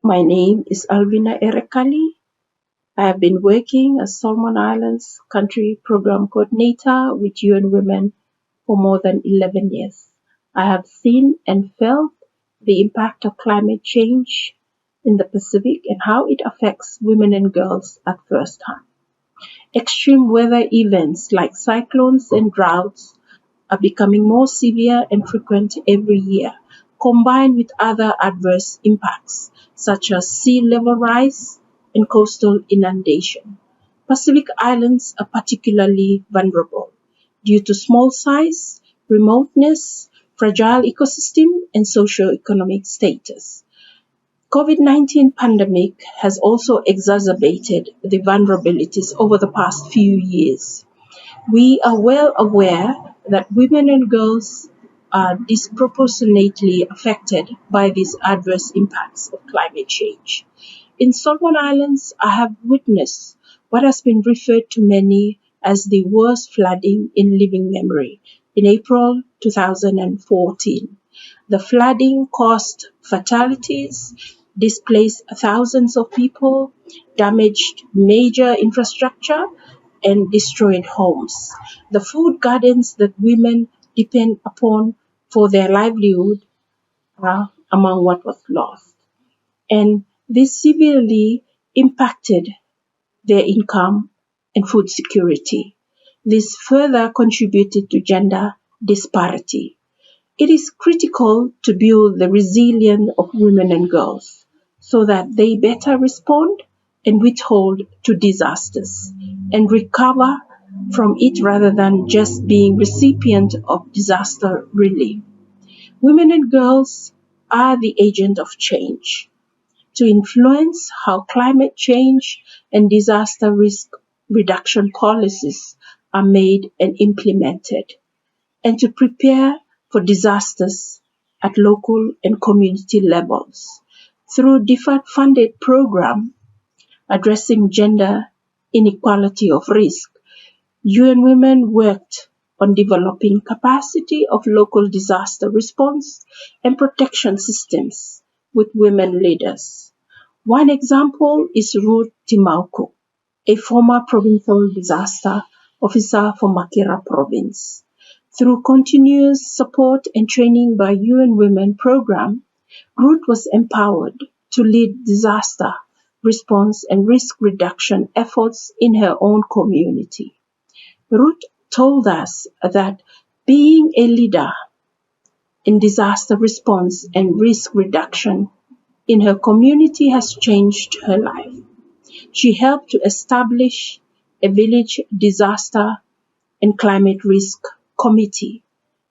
My name is Alvina Erekali. I have been working as Solomon Islands Country Program Coordinator with UN Women for more than 11 years. I have seen and felt the impact of climate change in the Pacific and how it affects women and girls at first hand. Extreme weather events like cyclones and droughts are becoming more severe and frequent every year, combined with other adverse impacts such as sea level rise and coastal inundation. Pacific islands are particularly vulnerable due to small size, remoteness, fragile ecosystem, and socio-economic status. COVID-19 pandemic has also exacerbated the vulnerabilities over the past few years. We are well aware that women and girls are disproportionately affected by these adverse impacts of climate change. In Solomon Islands, I have witnessed what has been referred to many as the worst flooding in living memory in April 2014. The flooding caused fatalities, displaced thousands of people, damaged major infrastructure, and destroyed homes. The food gardens that women depend upon for their livelihood are among what was lost. And this severely impacted their income and food security. This further contributed to gender disparity. It is critical to build the resilience of women and girls so that they better respond and withhold to disasters and recover from it rather than just being recipient of disaster relief. Women and girls are the agent of change to influence how climate change and disaster risk reduction policies are made and implemented, and to prepare for disasters at local and community levels. Through deferred funded programs addressing gender inequality of risk, UN Women worked on developing capacity of local disaster response and protection systems with women leaders. One example is Ruth Timauku, a former provincial disaster officer for Makera province. Through continuous support and training by UN Women program, Ruth was empowered to lead disaster response and risk reduction efforts in her own community. Ruth told us that being a leader in disaster response and risk reduction in her community has changed her life. She helped to establish a village disaster and climate risk committee,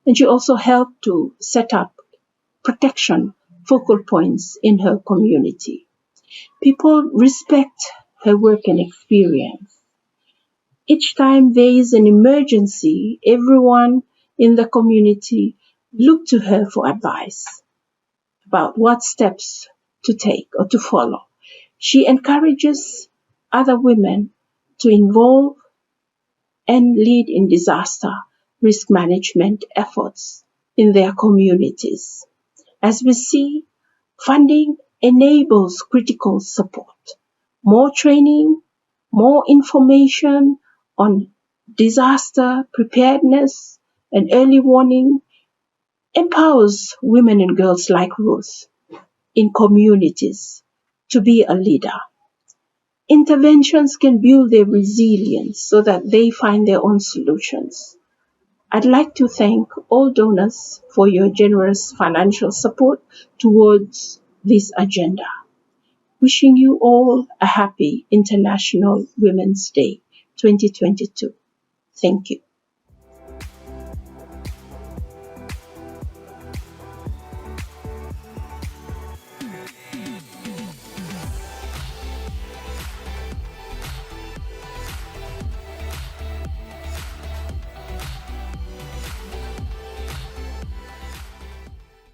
and she also helped to set up protection focal points in her community. People respect her work and experience. Each time there is an emergency, everyone in the community look to her for advice about what steps to take or to follow. She encourages other women to involve and lead in disaster risk management efforts in their communities. As we see, funding enables critical support. More training, more information on disaster preparedness and early warning empowers women and girls like Ruth in communities to be a leader. Interventions can build their resilience so that they find their own solutions. I'd like to thank all donors for your generous financial support towards this agenda. Wishing you all a happy International Women's Day 2022. Thank you.